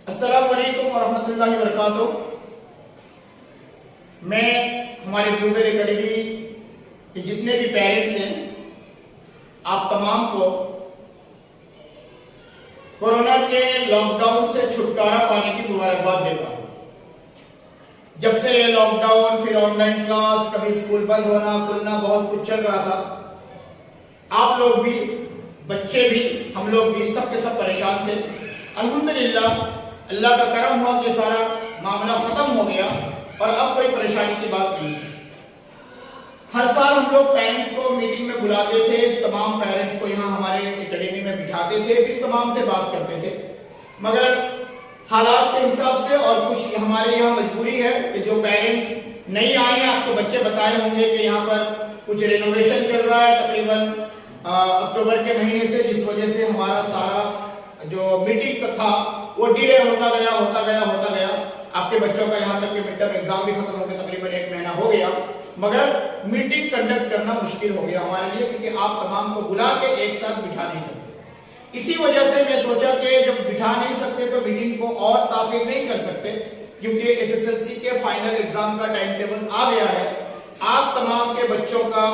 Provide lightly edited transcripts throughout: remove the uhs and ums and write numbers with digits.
अस्सलामु अलैकुम वरहमतुल्लाहि वबरकातुहू। मैं हमारे ब्लूबेल एकेडमी के जितने भी पेरेंट्स हैं, आप तमाम को कोरोना के लॉकडाउन से छुटकारा पाने की मुबारकबाद देता हूं। जब से ये लॉकडाउन, फिर ऑनलाइन क्लास, कभी स्कूल बंद होना खुलना, बहुत कुछ चल रहा था। आप लोग भी, बच्चे भी, हम लोग भी, सबके सब परेशान थे। अल्हम्दुलिल्लाह अल्लाह का करम हुआ कि सारा मामला खत्म हो गया और अब कोई परेशानी की बात नहीं है। हर साल हम लोग पेरेंट्स को मीटिंग में बुलाते थे, तमाम पेरेंट्स को यहाँ हमारे एकेडमी में बिठाते थे, फिर तमाम से बात करते थे। मगर हालात के हिसाब से और कुछ हमारे यहाँ मजबूरी है कि जो पेरेंट्स नहीं आए हैं, आपको बच्चे बताए होंगे कि यहाँ पर कुछ रेनोवेशन चल रहा है तकरीबन अक्टूबर के महीने से, जिस वजह से हमारा सारा जो मीटिंग था वो डिले होता गया। आपके बच्चों का यहाँ तक कि मिड टर्म एग्जाम भी खत्म होकर तकरीबन 1 महीना हो गया, मगर मीटिंग कंडक्ट करना मुश्किल हो गया हमारे लिए, क्योंकि आप तमाम को बुला के एक साथ बिठा नहीं सकते। इसी वजह से मैं सोचा कि जब बिठा नहीं सकते तो मीटिंग को और ताख़ीर नहीं कर सकते, क्योंकि एसएसएलसी के फाइनल एग्जाम का टाइम टेबल आ गया है। आप तमाम के बच्चों का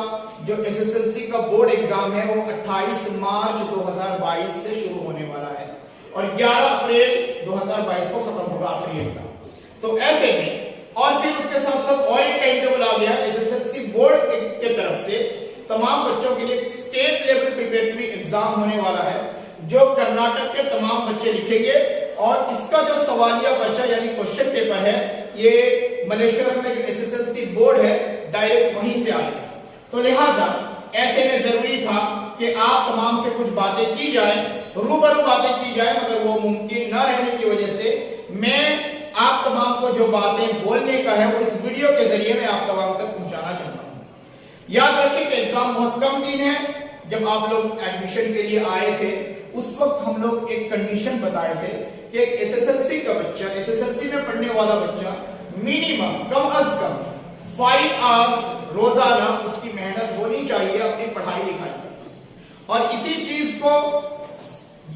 जो एसएसएलसी का बोर्ड एग्जाम है वो 28 मार्च 2022 से शुरू होने वाला है और 11 अप्रैल 2022 को खत्म होगा आखिरी एग्जाम। तो ऐसे में और फिर उसके साथ साथ और एक टाइम टेबल आ गया एसएसएलसी बोर्ड के तरफ से, तमाम बच्चों के लिए एक स्टेट लेवल प्रिपरेटरी एग्जाम होने वाला है, जो कर्नाटक के तमाम बच्चे लिखेंगे और इसका जो सवालिया पर्चा यानी क्वेश्चन पेपर है, ये मलेश्वर में जो एसएसएलसी बोर्ड है डायरेक्ट वहीं से आएगा। तो लिहाजा ऐसे में जरूरी था कि आप तमाम से कुछ बातें की जाए, रूबरू बातें की जाए, मगर वो मुमकिन न रहने की वजह से मैं आप तमाम को जो बातें बोलने का है वो इस वीडियो के जरिए मैं आप तमाम तक पहुंचाना चाहता हूं। याद रखिए कि एग्जाम बहुत कम दिन है। जब आप लोग एडमिशन के लिए आए थे उस वक्त हम लोग एक कंडीशन बताए थे कि एक एसएसएलसी का बच्चा, एसएसएलसी में पढ़ने वाला बच्चा मिनिमम कम अज कम 5 आवर्स रोजाना उसकी मेहनत होनी चाहिए अपनी पढ़ाई लिखाई पर, और इसी चीज को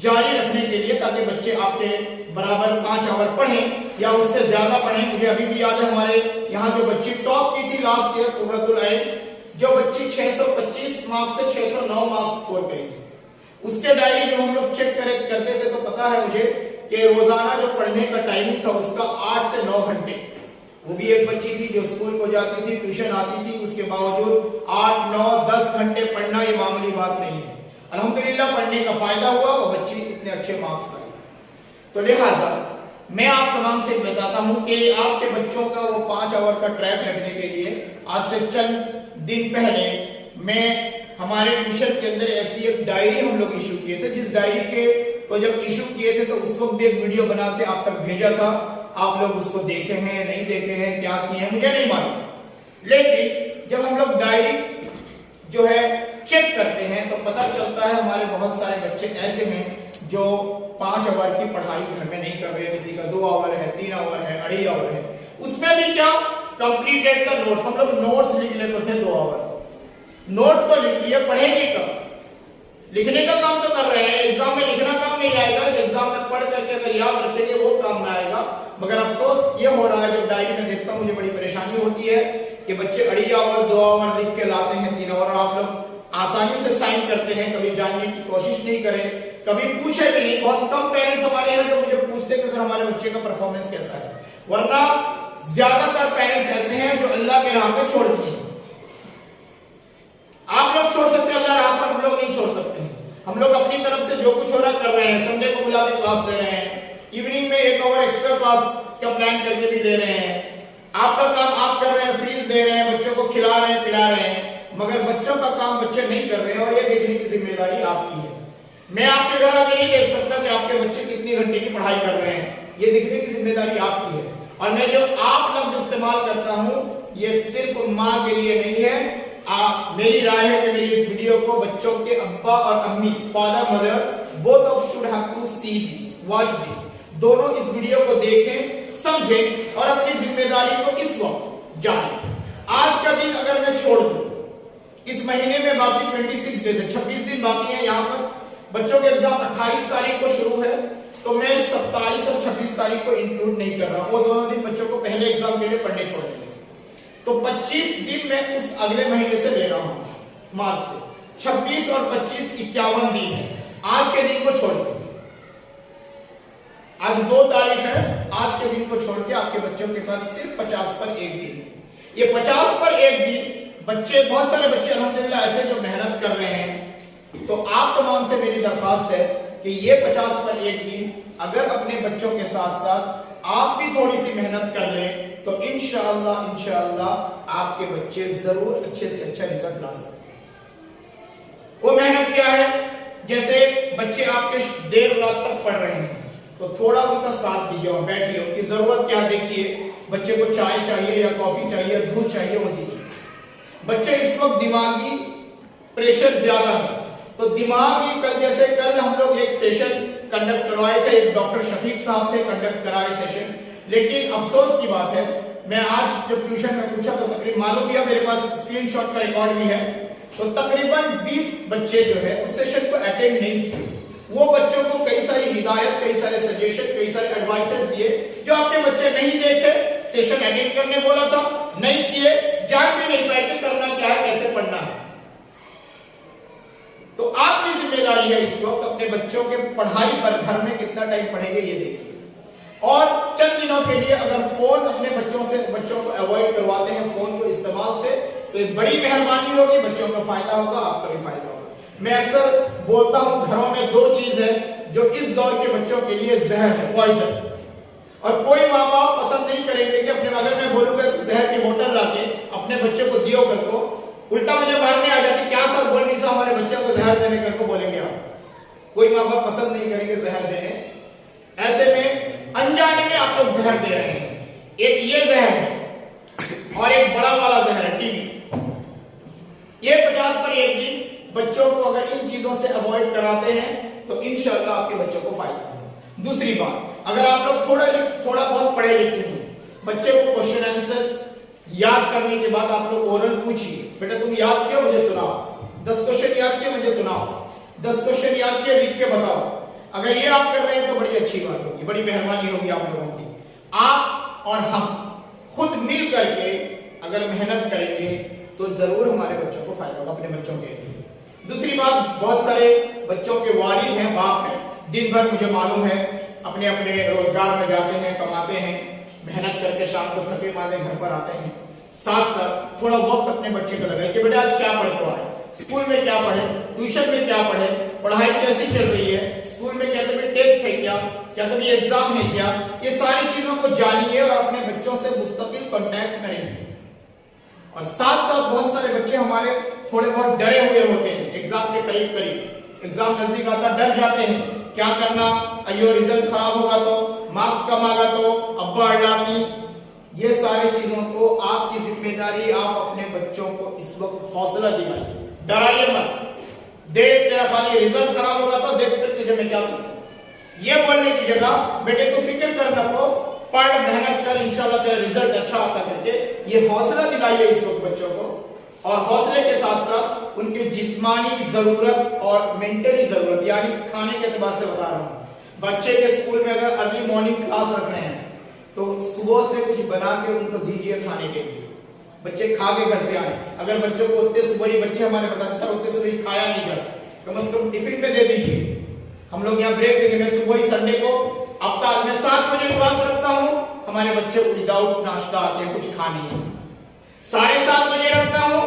जारी रखने के लिए ताकि बच्चे आपके बराबर 5 आवर पढ़ें या उससे ज्यादा पढ़ें। मुझे अभी भी याद है हमारे यहाँ जो बच्ची टॉप की थी लास्ट ईयर, कुर्रतुल ऐन, जो बच्ची 625 मार्क्स से 609 मार्क्स स्कोर करी थी, उसके डायरी जब हम लोग चेक करते थे तो पता है मुझे कि रोजाना जो पढ़ने का टाइमिंग था उसका 8 से 9 घंटे। वो भी एक बच्ची थी जो स्कूल को जाती थी, ट्यूशन आती थी, उसके बावजूद 8, 9, 10 घंटे पढ़ना ये मामूली बात नहीं है। अल्हम्दुलिल्लाह पढ़ने का फायदा हुआ, वो बच्ची इतने अच्छे मार्क्स पाई। तो लिहाजा मैं आप तमाम से बताता हूं कि आपके बच्चों का वो 5 आवर का ट्रैक रखने के लिए आज से चंद दिन पहले मैं हमारे ट्यूशन के अंदर ऐसी एक डायरी हम लोग इशू किए थे, जिस डायरी के को जब इशू किए थे तो उस वक्त भी एक वीडियो बना के आप तक भेजा था। आप लोग उसको देखे हैं, नहीं देखे हैं, क्या किए हैं मुझे नहीं मालूम, लेकिन जब हम लोग डायरी जो है चेक करते हैं तो पता चलता है हमारे बहुत सारे बच्चे ऐसे हैं जो 5 आवर की पढ़ाई घर में नहीं कर रहे, किसी का 2 आवर है, 3 आवर है, 2.5 आवर है, उसमें भी क्या कंप्लीटेड का नोट्स, हम लोग नोट्स लिख लेते थे 2 आवर, नोट्स तो लिख लिया, पढ़ेंगे कब? लिखने का काम तो कर रहे हैं, एग्जाम में लिखना काम नहीं आएगा, एग्जाम में पढ़ करके अगर याद रखेंगे वो काम में आएगा। मगर अफसोस ये हो रहा है, जब डायरी में देखता हूं मुझे बड़ी परेशानी होती है कि बच्चे 2.5 आवर 2 आवर लिख के लाते हैं, 3 आवर, आप लोग आसानी से साइन करते हैं, कभी जानने की कोशिश नहीं करें, कभी पूछे भी नहीं। बहुत कम पेरेंट्स हमारे हैं जो मुझे पूछते हैं कि सर हमारे बच्चे का परफॉर्मेंस कैसा है, वरना ज्यादातर पेरेंट्स ऐसे हैं जो अल्लाह के राह पे छोड़ दिए। आप लोग छोड़ सकते हैं, अल्लाह राह पर हम लोग नहीं छोड़ सकते हैं। हम लोग अपनी तरफ से जो कुछ हो रहा कर रहे हैं, संडे को बुला के क्लास ले रहे हैं, इवनिंग में 1 आवर एक्स्ट्रा क्लास का प्लान करके भी ले रहे हैं। आपका काम आप कर रहे हैं, फीस दे रहे हैं, बच्चों को खिला रहे हैं, पिला रहे हैं, मगर बच्चों का काम बच्चे नहीं कर रहे हैं और ये देखने की जिम्मेदारी आपकी है। मैं आपके घर आके नहीं देख सकता कि आपके बच्चे कितनी घंटे की पढ़ाई कर रहे हैं, ये देखने की जिम्मेदारी आपकी है। और मैं जो आप लफ्ज इस्तेमाल करता हूं ये सिर्फ माँ के लिए नहीं है। मेरी राय है कि मेरी इस वीडियो को बच्चों के अब्बा और अम्मी, father mother, both of should have to see this, watch this, दोनों इस वीडियो को देखें, समझें और अपनी जिम्मेदारी को इस वक्त जानें। आज का दिन अगर मैं छोड़ दूं, इस महीने में बाकी 26 डेज है, 26 दिन बाकी है। यहाँ पर बच्चों के एग्जाम 28 तारीख को शुरू है, तो मैं 27 और 26 तारीख को इंक्लूड नहीं कर रहा, वो दोनों दिन बच्चों को पहले एग्जाम के लिए पढ़ने छोड़ देंगे। तो 25 दिन मैं उस अगले महीने से ले रहा हूं, मार्च से। 26 और 25 51 दिन है, आज के दिन को छोड़ के। आज 2 तारीख है, आज के दिन को छोड़ के आपके बच्चों के पास सिर्फ 50 पर 1 दिन है। ये 50 पर 1 दिन बच्चे, बहुत सारे बच्चे अल्हम्दुलिल्लाह ऐसे जो मेहनत कर रहे हैं, तो आप तमाम से मेरी दरखास्त है कि ये 50 पर 1 दिन अगर अपने बच्चों के साथ साथ आप भी थोड़ी सी मेहनत कर लें तो इंशाअल्लाह आपके बच्चे जरूर अच्छे से अच्छा रिजल्ट ला सकते हैं। वो मेहनत क्या है? जैसे बच्चे आपके देर रात तक पढ़ रहे हैं तो थोड़ा उनका साथ दीजिए और बैठिए, उनकी जरूरत क्या देखिए। बच्चे को चाय चाहिए या कॉफी चाहिए या दूध चाहिए, वो दीजिए। बच्चे इस वक्त दिमागी प्रेशर ज्यादा है, तो दिमागी कल हम लोग एक सेशन कंडक्ट करवाए थे, एक डॉक्टर शफीक साहब थे कंडक्ट कराए सेशन, लेकिन अफसोस की बात है मैं आज जब ट्यूशन में पूछा तो तकरीबन, मालूम भी है मेरे पास स्क्रीनशॉट का रिकॉर्ड भी है, तो तकरीबन 20 बच्चे जो है उस सेशन को अटेंड नहीं किए। वो बच्चों को कई सारी हिदायत, कई सारे सजेशन, कई सारे एडवाइसेस दिए जो आपके बच्चे नहीं देखे। सेशन अटेंड करने बोला था, नहीं किए, जान भी नहीं पाए कि करना क्या है, कैसे पढ़ना है। तो आपकी जिम्मेदारी है इस वक्त अपने बच्चों के पढ़ाई पर घर में कितना टाइम पढ़ेंगे ये देखिए। और चंद दिनों के लिए अगर फोन अपने बच्चों को अवॉइड करवाते हैं फोन को इस्तेमाल से, तो एक बड़ी मेहरबानी होगी, बच्चों का फायदा होगा, आपका भी फायदा होगा। मैं अक्सर बोलता हूं घरों में 2 चीज है जो इस दौर के बच्चों के लिए जहर है, पॉइजन। और कोई माँ बाप पसंद नहीं करेंगे कि अपने, अगर मैं बोलूंगा जहर की बोतल लाके अपने बच्चे को दियो कर को, उल्टा मुझे मारने आ जाती, क्या सर बोल नहीं सा हमारे बच्चे को जहर देने कर को बोलेंगे आप। कोई माँ बाप पसंद नहीं करेंगे जहर देने। ऐसे में अनजाने में आप लोग जहर दे रहे हैं। एक ये जहर है और एक बड़ा वाला जहर है टीवी। ये 50 पर 1 दिन बच्चों को अगर इन चीजों से अवॉइड कराते हैं तो इंशाअल्लाह आपके बच्चों को फायदा होगा। दूसरी बात, अगर आप लोग थोड़ा बहुत पढ़े लिखे हैं, बच्चे को क्वेश्चन आंसर्स याद करने के बाद आप लोग ओरल पूछिए, बेटा तुम याद किया मुझे सुनाओ, 10 क्वेश्चन याद किए मुझे सुनाओ, 10 क्वेश्चन याद किए लिख के बताओ। अगर ये आप कर रहे हैं तो बड़ी अच्छी बात होगी, बड़ी मेहरबानी होगी आप लोगों की। आप और हम खुद मिल करके अगर मेहनत करेंगे तो जरूर हमारे बच्चों को फायदा होगा, अपने बच्चों के। दूसरी बात, बहुत सारे बच्चों के वालिद हैं, बाप हैं, दिन भर मुझे मालूम है अपने अपने रोजगार में जाते हैं, कमाते हैं, मेहनत करके शाम को थके मारे घर पर आते हैं। साथ साथ थोड़ा वक्त अपने बच्चे को लगाए कि बेटा आज क्या पढ़ को आए, स्कूल में क्या पढ़े, ट्यूशन में क्या पढ़े, पढ़ाई कैसी चल रही है, स्कूल में क्या तभी टेस्ट है क्या तभी एग्जाम है क्या, ये सारी चीजों को जानिए और अपने बच्चों से मुस्तकिल कांटेक्ट करेंगे। और साथ साथ बहुत सारे बच्चे हमारे थोड़े बहुत डरे हुए होते हैं, एग्जाम के करीब एग्जाम नजदीक आता डर जाते हैं, क्या करना, अयो रिजल्ट खराब होगा तो, मार्क्स कम आगा तो, अब्बा अड़लाती। ये सारी चीजों को आपकी जिम्मेदारी, आप अपने बच्चों को इस वक्त हौसला दिलाइए, डराइए मत। देख तेरा खाली रिजल्ट खराब होगा तो देख फिर तुझे मैं क्या करूं, ये बोलने की जगह बेटे तू फिक्र कर न को, पढ़ मेहनत कर, इंशाल्लाह तेरा रिजल्ट अच्छा आता करके ये हौसला दिलाइए इस वक्त बच्चों को। और हौसले के साथ साथ उनकी जिस्मानी जरूरत और मेंटली जरूरत, यानी खाने के एतबार से बता रहा हूं, बच्चे के स्कूल में अगर अर्ली मॉर्निंग क्लास रख रहे हैं तो सुबह से कुछ बना के उनको दीजिए खाने के लिए, बच्चे खा के घर से आए। अगर बच्चों को उतने सुबह ही, बच्चे हमारे बताते सर उतने सुबह ही खाया नहीं जाता, कम से कम टिफिन में दे दीजिए, हम लोग यहाँ ब्रेक देंगे। मैं सुबह ही संडे को हफ्ता में 7 बजे क्लास रखता हूँ, हमारे बच्चे विदाउट नाश्ता आते हैं, कुछ खा नहीं है। 7:30 बजे रखता हूँ,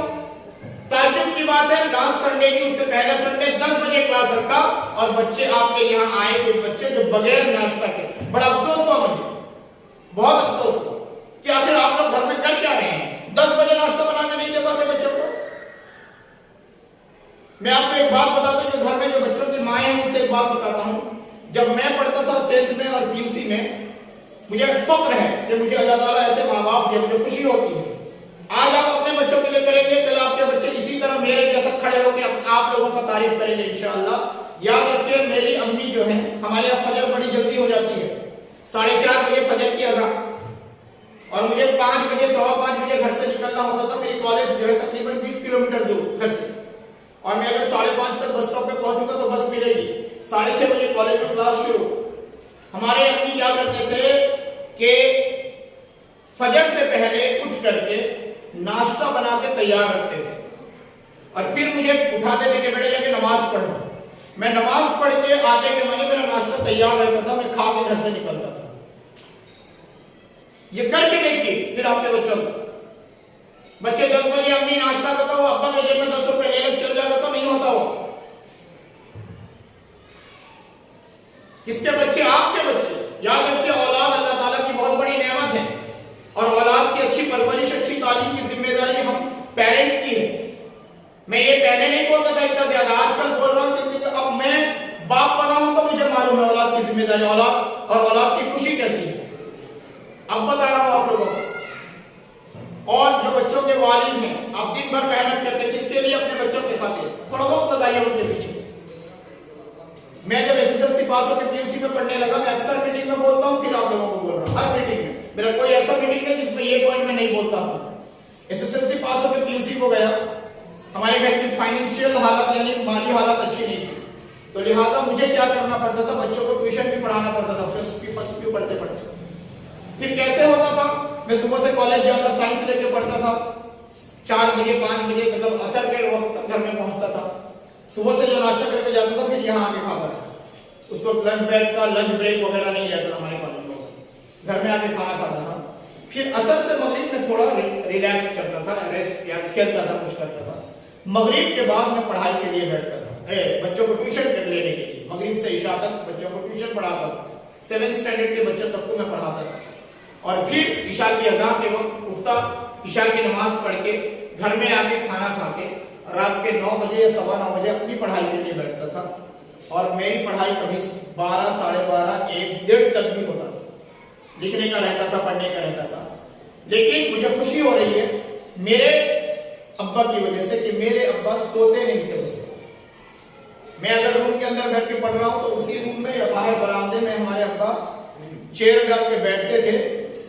ताज्जुब की बात है लास्ट संडे की, उससे पहले संडे 10 बजे क्लास रखा और बच्चे आपके यहाँ आए, कुछ बच्चे जो बगैर नाश्ता के। बड़ा अफसोस हुआ मुझे, बहुत अफसोस हुआ कि आखिर आप लोग घर में कर क्या रहे हैं, 10 बजे नाश्ता बना के नहीं दे पाते बच्चों को। मैं आपको एक बात बताता हूँ, जो घर में जो बच्चों की माएं हैं उनसे एक बात बताता हूँ। जब मैं पढ़ता था 10th में और PUC में, मुझे फक्र है कि मुझे अल्लाह ताला ऐसे माँ बाप दिए, मुझे खुशी होती है। आज आप अपने बच्चों के लिए करेंगे, कल आपके बच्चे इसी तरह मेरे जैसा खड़े होकर आप लोगों का तारीफ करेंगे इंशाअल्लाह। याद रखिए मेरी अम्मी जो है, हमारे यहाँ फजर बड़ी जल्दी हो जाती है, 4:30 बजे फजर की अज़ान, और मुझे 5 बजे 5:15 बजे घर से निकलना होता था। मेरी कॉलेज जो है तकरीबन 20 किलोमीटर दूर घर से, और मैं अगर 5:30 तक बस स्टॉप पे पहुंचूंगा तो बस मिलेगी, 6:30 बजे कॉलेज में क्लास शुरू। हमारे अम्मी क्या करते थे कि फजर से पहले उठ करके नाश्ता बना के तैयार रखते थे और फिर मुझे उठाते थे कि बेटा जाके नमाज पढ़ो। मैं नमाज पढ़ के आते के महीने मेरा नाश्ता तैयार रहता था, मैं खा के घर से निकलता था। ये करके देखिए फिर आपके बच्चों को। बच्चे 10 बजे अम्मी नाश्ता बताओ, अब्बा के जेब में 10 रुपए ले लो चल जाएगा, तो नहीं होता वो। किसके बच्चे? आपके बच्चे। याद रखिए औलाद अल्लाह ताला की बहुत बड़ी नेमत है और औलाद की अच्छी परवरिश, अच्छी तालीम की जिम्मेदारी हम पेरेंट्स की है। मैं ये पहले नहीं बोलता था इतना ज्यादा, आजकल बोल रहा हूं क्योंकि अब मैं बाप बना हूं तो मुझे मालूम है औलाद की जिम्मेदारी, औलाद और औलाद की खुशी कैसी है। अब बता रहा हूं आप लोगों को। और जो बच्चों के वालिद हैं, आप दिन भर मेहनत करते हैं किसके लिए? अपने बच्चों के खातिर। थोड़ा वक्त लगाइए उनके पीछे। मैं जब एसएसएलसी पास होकर पीयूसी में पढ़ने लगा, मैं अक्सर मीटिंग में बोलता हूं, फिर आप लोगों को बोल रहा हूं, हर मीटिंग में। मेरा कोई ऐसा मीटिंग नहीं जिसमें ये पॉइंट में नहीं बोलता हूं। एसएसएलसी पास होकर पीयूसी को गया, हमारे घर की फाइनेंशियल हालत यानी माली हालत अच्छी नहीं थी, तो लिहाजा मुझे क्या करना पड़ता था? बच्चों को ट्यूशन भी पढ़ाना पड़ता था, फर्स्ट पी पढ़ते पढ़ते। फिर कैसे होता था? मैं सुबह से कॉलेज जाता, साइंस लेके पढ़ता था, 4 बजे 5 बजे मतलब असर के वक्त तक घर में पहुंचता था। सुबह से जो नाश्ता करके जाता था फिर यहाँ आके खाता था। उस वक्त लंच ब्रेक वगैरह नहीं रहता था हमारे कॉलेज में, घर में आके खाना खाता था। फिर असर से मगरिब में थोड़ा रिलैक्स करता था, रेस्ट या खेलता था, कुछ करता था। मगरिब के बाद मैं पढ़ाई के लिए बैठता था, बच्चों को ट्यूशन कर लेने के लिए। मगरिब से इशा तक बच्चों को ट्यूशन पढ़ाता था, 7th स्टैंडर्ड के बच्चों तक को मैं पढ़ाता था। और फिर इशा की अज़ान के वक्त उठता, इशा की नमाज पढ़ के घर में आके खाना खा के रात के 9 बजे या 9:15 बजे अपनी पढ़ाई के लिए बैठता था। और मेरी पढ़ाई कभी 12, 12:30, 1, 1:30 तक भी होता था। लिखने का रहता था, पढ़ने का रहता था। लेकिन मुझे खुशी हो रही है मेरे अब्बा की वजह से कि मेरे अब्बा सोते नहीं थे उसमें। मैं अगर रूम के अंदर बैठ के पढ़ रहा हूं तो उसी रूम में या बाहर बरामदे में हमारे अब्बा चेयर डाल के बैठते थे।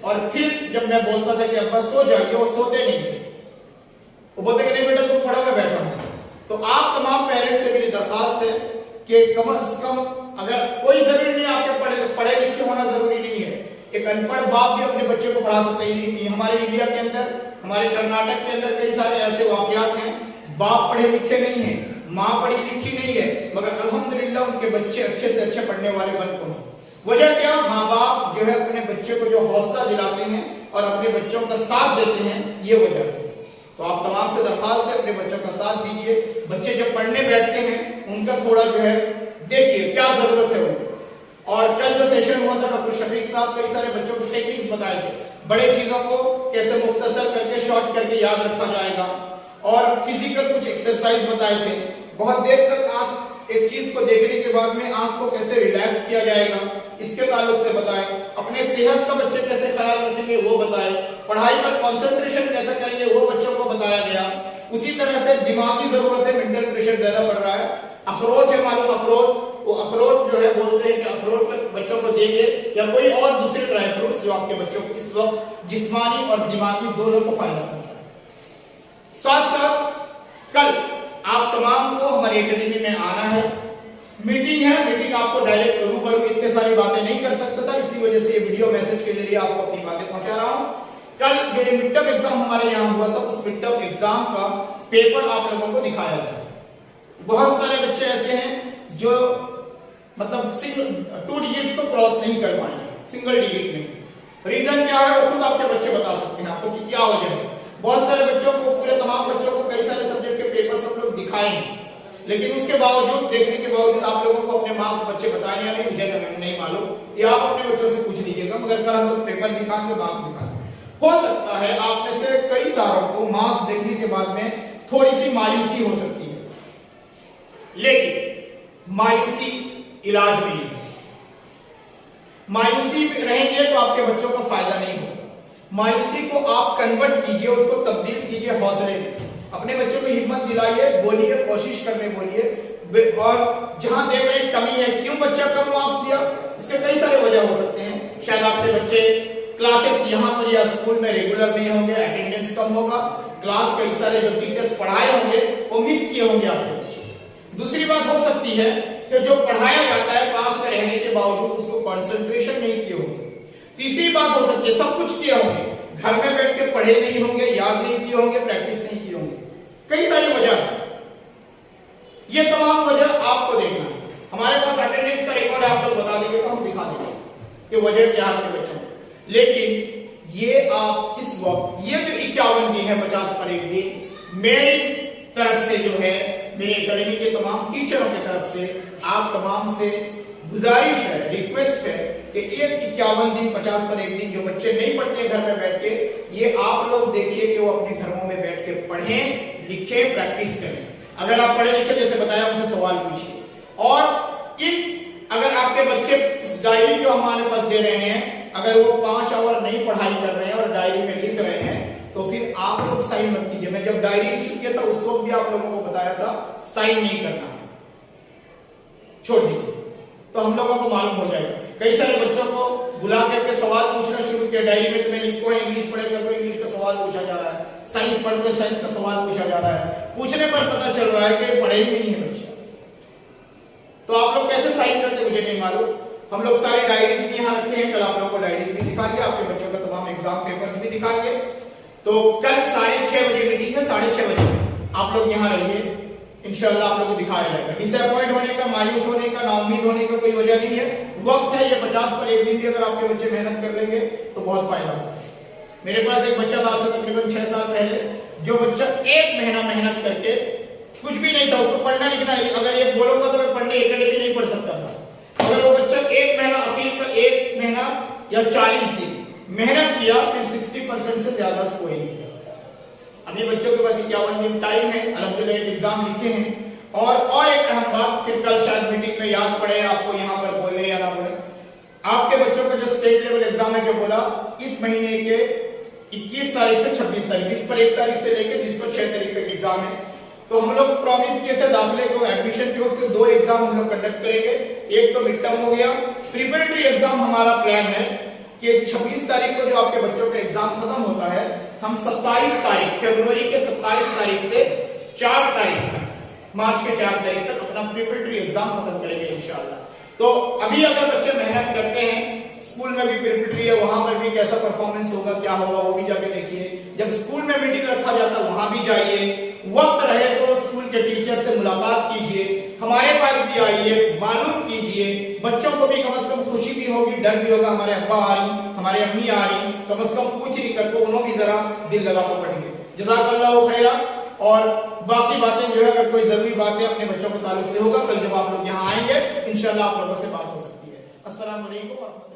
और फिर जब मैं बोलता था कि अब्बा सो जाइए, वो सोते नहीं थे, वो बोलते कि नहीं बेटा तुम पढ़ो, मैं बैठा हूं। तो आप तमाम पेरेंट्स से मेरी दरखास्त है कि कम से कम, अगर कोई जरूरी नहीं आपके पढ़े लिखे होना जरूरी नहीं है, एक अनपढ़ बाप भी अपने बच्चे को पढ़ा सकते हैं। हमारे इंडिया के अंदर, हमारे कर्नाटक के अंदर कई सारे ऐसे वाकयात हैं, बाप पढ़े लिखे नहीं है, माँ पढ़ी लिखी नहीं है, मगर अल्हम्दुलिल्लाह उनके बच्चे अच्छे से अच्छे पढ़ने वाले बन पड़े। वजह क्या? माँ बाप जो है अपने बच्चे को जो हौसला दिलाते हैं और अपने बच्चों का साथ देते हैं, ये वजह है। तो आप तमाम से दरखास्त है अपने बच्चों का साथ दीजिए। बच्चे जब पढ़ने बैठते हैं उनका थोड़ा जो है देखिए क्या जरूरत है उनको। और कल जो सेशन हुआ था डॉक्टर शफीक साहब कई सारे बच्चों को टेक्निक्स बताए थे, बड़े चीजों को कैसे मुख्तसर करके शॉर्ट करके याद रखा जाएगा, और फिजिकल कुछ एक्सरसाइज बताए थे। बहुत देर तक आंख एक चीज को देखने के बाद में आंख को कैसे रिलैक्स किया जाएगा इसके ताल्लुक से बताए। अपने सेहत का बच्चे कैसे ख्याल रखेंगे वो बताए। पढ़ाई पर कंसंट्रेशन कैसे करेंगे वो बच्चों को बताया गया। उसी तरह से दिमागी जरूरत है, मेंटल प्रेशर ज्यादा बढ़ रहा है। अखरोट है मालूम, अखरोट, वो अखरोट जो है बोलते हैं कि अखरोट बच्चों को देंगे या कोई और दूसरे ड्राई फ्रूट्स जो आपके बच्चों को इस वक्त जिस्मानी और दिमागी दोनों को फायदा पहुंचाए। साथ साथ कल आप तमाम को हमारी एकेडमी में आना है। मीटिंग है, मीटिंग आपको डायरेक्ट रूबरू इतने सारी बातें नहीं कर सकता था, इसी वजह से ये वीडियो मैसेज के जरिए आपको अपनी बातें पहुंचा रहा हूं। कल जो ये मिड टर्म एग्जाम हमारे यहाँ हुआ था, उस मिड टर्म एग्जाम का पेपर आप लोगों को दिखाया जाए। बहुत सारे बच्चे ऐसे हैं जो मतलब 2 डिजिट्स को क्रॉस नहीं कर पाए, सिंगल डिजिट नहीं। रीजन क्या है वो खुद आपके बच्चे बता सकते हैं आपको कि क्या वजह है। बहुत सारे बच्चों को, पूरे तमाम बच्चों को कई सारे सब्जेक्ट के पेपर सब लोग दिखाए हैं, लेकिन उसके बावजूद, देखने के बावजूद आप लोगों को अपने मार्क्स बच्चे बताए या नहीं मुझे नहीं मालूम, ये आप अपने बच्चों से पूछ लीजिएगा। मगर कल हम लोग पेपर दिखाएंगे, मार्क्स दिखाएंगे। हो सकता है आप में से कई सारों को मार्क्स देखने के बाद में थोड़ी सी मायूसी हो सकती है, लेकिन मायूसी इलाज नहीं है। मायूसी में रहेंगे तो आपके बच्चों को फायदा नहीं होगा। मायूसी को आप कन्वर्ट कीजिए, उसको तब्दील कीजिए हौसले में। अपने बच्चों को हिम्मत दिलाइए, बोलिए, कोशिश करने बोलिए। और जहां देख रहे कमी है, क्यों बच्चा कम मार्क्स दिया, इसके कई सारे वजह हो सकते हैं। शायद आपके बच्चे क्लासेस यहाँ पर या स्कूल में रेगुलर नहीं होंगे, अटेंडेंस कम होगा, क्लास कई सारे जो टीचर्स पढ़ाए होंगे वो मिस किए होंगे आपके बच्चे। दूसरी बात हो सकती है कि कि जो पढ़ाया जाता है क्लास में रहने के बावजूद उसको कंसंट्रेशन नहीं किए होंगे। तीसरी बात हो सकती है सब कुछ किए होंगे, घर में बैठ के पढ़े नहीं होंगे, याद नहीं किए होंगे, प्रैक्टिस नहीं किए होंगे, कई सारी वजह है। ये तमाम वजह आपको देखना है। हमारे पास अटेंडेंस का रिकॉर्ड आप लोग बता देंगे तो हम दिखा देंगे कि वजह क्या है आपके बच्चों। लेकिन ये आप इस वक्त ये जो 51 दिन है 50 पर एक दिन मेरी तरफ से जो है, मेरे एकेडमी के तमाम टीचरों की तरफ से आप तमाम से गुजारिश है, रिक्वेस्ट है कि एक 51 दिन 50 पर एक दिन जो बच्चे नहीं पढ़ते घर में बैठ के, ये आप लोग देखिए कि वो अपने घरों में बैठ के पढ़ें, लिखें, प्रैक्टिस करें। अगर आप पढ़े लिखे जैसे बताया उनसे सवाल पूछिए, और अगर आपके बच्चे इस डायरी जो हमारे पास दे रहे हैं अगर वो 5 आवर नहीं पढ़ाई कर रहे हैं और डायरी में लिख रहे हैं तो फिर आप लोग साइन मत कीजिए। मैं जब डायरी इश्यू किया था उस वक्त भी आप लोगों को बताया था साइन नहीं करना है, छोड़ दीजिए, तो हम लोगों को मालूम हो जाएगा। कई सारे बच्चों को बुला करके सवाल पूछना शुरू किया, डायरी में तुम्हें लिखो है, इंग्लिश पढ़े कर लो, इंग्लिश का सवाल पूछा जा रहा है, साइंस पढ़ लो, साइंस का सवाल पूछा जा रहा है। पूछने पर पता चल रहा है कि पढ़े ही नहीं है बच्चे। तो आप लोग कैसे साइन करते मुझे नहीं मालूम। हम लोग सारे डायरीज भी यहाँ रखे हैं, कल आप लोग को डायरीज भी दिखाएंगे, आपके बच्चों का तमाम एग्जाम पेपर्स भी दिखाएंगे। तो कल 6:30 बजे मीटिंग है, 6:30 बजे आप लोग यहाँ रहिए, इंशाल्लाह आप लोग को दिखाया जाएगा। डिसअपॉइंट होने का, मायूस होने का, नाउम्मीद होने का कोई वजह नहीं है, वक्त है। ये 50 पर एक दिन भी अगर आपके बच्चे मेहनत कर लेंगे तो बहुत फायदा होगा। मेरे पास एक बच्चा था तकरीबन 6 साल पहले, जो बच्चा 1 महीना मेहनत करके, कुछ भी नहीं था उसको पढ़ना लिखना नहीं, अगर ये बोलूंगा तो मैं पढ़ने एकेडमी नहीं पढ़ सकता था। अगर वो बच्चा 1 महीना आखिर पर 1 महीना या 40 दिन मेहनत किया, फिर 60% से ज्यादा स्कोरिंग किया। अभी बच्चों के पास 51 दिन टाइम है, अल्हम्दुलिल्लाह एक एग्जाम लिखे हैं। और एक अहम बात, फिर कल शायद मीटिंग में याद पड़े आपको यहाँ पर बोलने या ना बोले, आपके बच्चों का जो स्टेट लेवल एग्जाम है जो बोला इस महीने के 21 तारीख से 26 तारीख, 20 पर 1 तारीख से लेकर 20 पर 6 तारीख तक एग्जाम है। तो हम लोग प्रॉमिस किए थे दाखिले को, एडमिशन के 2 एग्जाम हम लोग कंडक्ट करेंगे। एक तो मिड टर्म हो गया, प्रिपरेटरी एग्जाम हमारा प्लान है कि 26 तारीख को जो आपके बच्चों का एग्जाम खत्म होता है, हम 27 तारीख फरवरी के 27 तारीख से 4 तारीख तक, मार्च के 4 तारीख तक अपना प्रिपरेटरी एग्जाम खत्म करेंगे इंशाल्लाह। तो अभी अगर बच्चे मेहनत करते हैं, स्कूल में भी प्रिपरेटरी है, वहां पर भी कैसा परफॉर्मेंस होगा, क्या होगा वो भी जाके देखिए। जब स्कूल में मीटिंग रखा जाता है वहां भी जाइए, वक्त रहे तो स्कूल के टीचर से मुलाकात कीजिए, हमारे पास भी आइए, मालूम कीजिए। बच्चों को भी कम से कम खुशी भी होगी, डर भी होगा, हमारे अब्बा आ रही, हमारे अम्मी आ रही, कम से कम पूछ नहीं करके उन्होंने भी जरा दिल लगा कर पढ़ेंगे। जज़ाकल्लाहु खैरा। और बाकी बातें जो है अगर कोई जरूरी बातें अपने बच्चों के ताल्लुक से होगा, कल जब आप लोग यहाँ आएंगे इंशाल्लाह आप लोगों से बात हो सकती है। अस्सलाम वालेकुम।